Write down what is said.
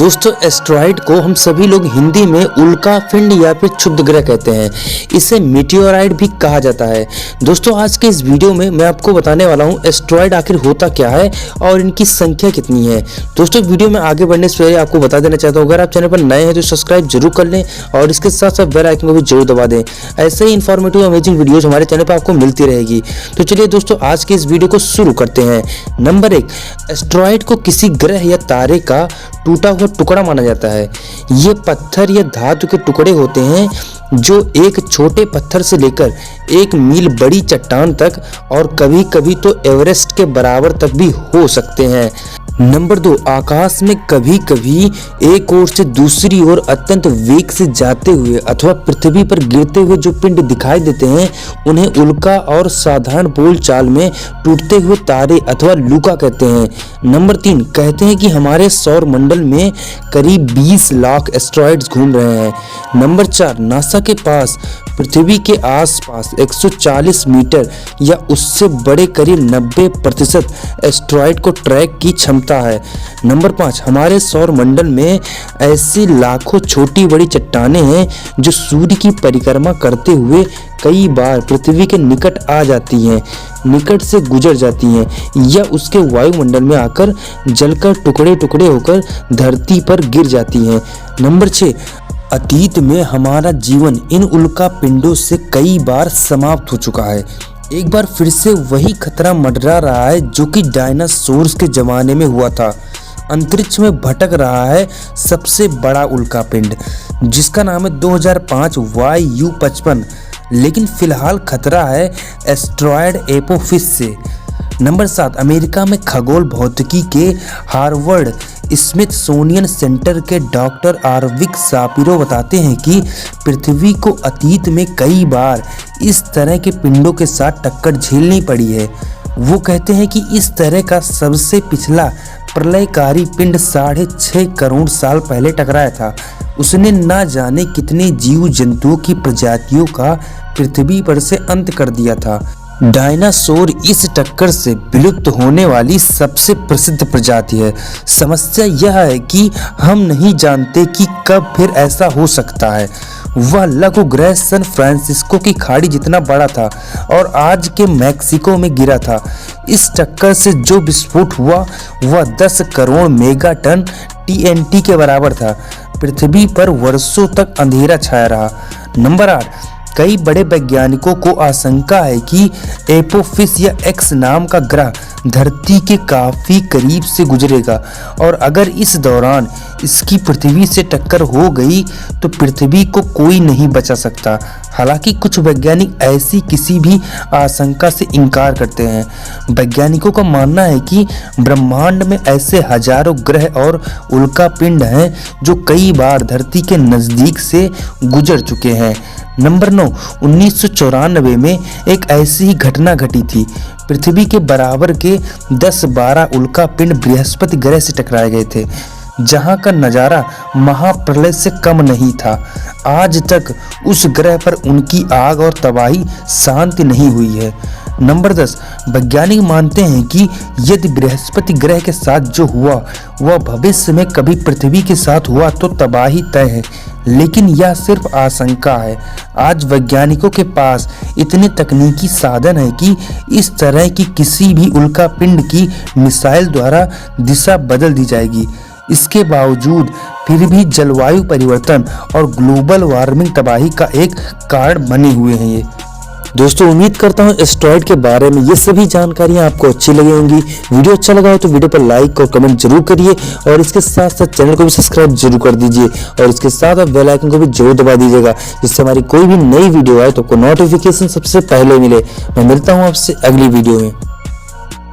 दोस्तों एस्ट्रॉइड को हम सभी लोग हिंदी में उल्कापिंड या फिर क्षुब्ध ग्रह कहते हैं। इसे मीटियोराइड भी कहा जाता है। दोस्तों आज के इस वीडियो में मैं आपको बताने वाला हूं एस्ट्रॉइड आखिर होता क्या है और इनकी संख्या कितनी है। दोस्तों वीडियो में आगे बढ़ने से पहले आपको बता देना चाहता हूं, अगर आप चैनल पर नए हैं तो सब्सक्राइब जरूर कर लें और इसके साथ साथ बेल आइकन को भी जरूर दबा दें। ऐसे ही इन्फॉर्मेटिव अमेजिंग वीडियोज हमारे चैनल पर आपको मिलती रहेगी। तो चलिए दोस्तों आज के इस वीडियो को शुरू करते हैं। नंबर 1, एस्ट्रॉइड को किसी ग्रह या तारे का टूटा हुआ टुकड़ा माना जाता है। ये पत्थर या धातु के टुकड़े होते हैं जो एक छोटे पत्थर से लेकर 1 मील बड़ी चट्टान तक और कभी कभी तो एवरेस्ट के बराबर तक भी हो सकते हैं। नंबर 2, आकाश में कभी कभी एक ओर से दूसरी ओर अत्यंत वेग से जाते हुए अथवा पृथ्वी पर गिरते हुए जो पिंड दिखाई देते हैं उन्हें उल्का और साधारण बोलचाल में टूटते हुए तारे अथवा लूका कहते हैं। नंबर 3, कहते हैं कि हमारे सौर मंडल में करीब 20 लाख एस्ट्रॉइड्स घूम रहे हैं। नंबर 4, नासा के पास पृथ्वी के आसपास 140 मीटर या उससे बड़े करीब 90% एस्ट्रॉइड को ट्रैक की क्षमता है। नंबर 5, हमारे सौर मंडल में ऐसी लाखों छोटी बड़ी चट्टानें हैं जो सूर्य की परिक्रमा करते हुए कई बार पृथ्वी के निकट आ जाती हैं, निकट से गुजर जाती हैं या उसके वायुमंडल में आकर जलकर टुकड़े टुकड़े होकर धरती पर गिर जाती हैं। नंबर 6, अतीत में हमारा जीवन इन उल्का पिंडों से कई बार समाप्त हो चुका है। एक बार फिर से वही खतरा मंडरा रहा है जो कि डायनासोर्स के जमाने में हुआ था। अंतरिक्ष में भटक रहा है सबसे बड़ा उल्का पिंड जिसका नाम है 2005 YU-55, लेकिन फिलहाल खतरा है एस्ट्रॉइड एपोफिस से। नंबर 7, अमेरिका में खगोल भौतिकी के हार्वर्ड स्मिथसोनियन सेंटर के डॉक्टर आर्विक शापिरो बताते हैं कि पृथ्वी को अतीत में कई बार इस तरह के पिंडों के साथ टक्कर झेलनी पड़ी है। वो कहते हैं कि इस तरह का सबसे पिछला प्रलयकारी पिंड 6.5 करोड़ साल पहले टकराया था। उसने ना जाने कितने जीव जंतुओं की प्रजातियों का पृथ्वी पर से अंत कर दिया था। डायनासोर इस टक्कर से विलुप्त होने वाली सबसे प्रसिद्ध प्रजाति है। समस्या यह है कि हम नहीं जानते कि कब फिर ऐसा हो सकता है। वह लघु ग्रह सैन फ्रांसिस्को की खाड़ी जितना बड़ा था और आज के मैक्सिको में गिरा था। इस टक्कर से जो विस्फोट हुआ वह 10 करोड़ मेगाटन TNT के बराबर था। पृथ्वी पर वर्षों तक अंधेरा छाया रहा। नंबर 8, कई बड़े वैज्ञानिकों को आशंका है कि एपोफिस या एक्स नाम का ग्रह धरती के काफी करीब से गुजरेगा और अगर इस दौरान इसकी पृथ्वी से टक्कर हो गई तो पृथ्वी को कोई नहीं बचा सकता। हालांकि कुछ वैज्ञानिक ऐसी किसी भी आशंका से इनकार करते हैं। वैज्ञानिकों का मानना है कि ब्रह्मांड में ऐसे हजारों ग्रह और उल्कापिंड हैं जो कई बार धरती के नजदीक से गुजर चुके हैं। नंबर 9, 1994 में एक ऐसी ही घटना घटी थी। पृथ्वी के बराबर के 10-12 उल्कापिंड बृहस्पति ग्रह से टकराए गए थे जहां का नज़ारा महाप्रलय से कम नहीं था। आज तक उस ग्रह पर उनकी आग और तबाही शांति नहीं हुई है। नंबर 10, वैज्ञानिक मानते हैं कि यदि बृहस्पति ग्रह के साथ जो हुआ वह भविष्य में कभी पृथ्वी के साथ हुआ तो तबाही तय है, लेकिन यह सिर्फ आशंका है। आज वैज्ञानिकों के पास इतने तकनीकी साधन है कि इस तरह की किसी भी उल्कापिंड की मिसाइल द्वारा दिशा बदल दी जाएगी। इसके बावजूद फिर भी जलवायु परिवर्तन और ग्लोबल वार्मिंग तबाही का एक कारण बने हुए हैं ये। दोस्तों उम्मीद करता हूँ एस्ट्रॉइड के बारे में ये सभी जानकारियाँ आपको अच्छी लगी होंगी। वीडियो अच्छा लगा हो तो वीडियो पर लाइक और कमेंट जरूर करिए और इसके साथ साथ चैनल को भी सब्सक्राइब जरूर कर दीजिए और इसके साथ आप बेल आइकन को भी जरूर दबा दीजिएगा जिससे हमारी कोई भी नई वीडियो आए तो आपको नोटिफिकेशन सबसे पहले मिले। मैं मिलता हूँ आपसे अगली वीडियो में।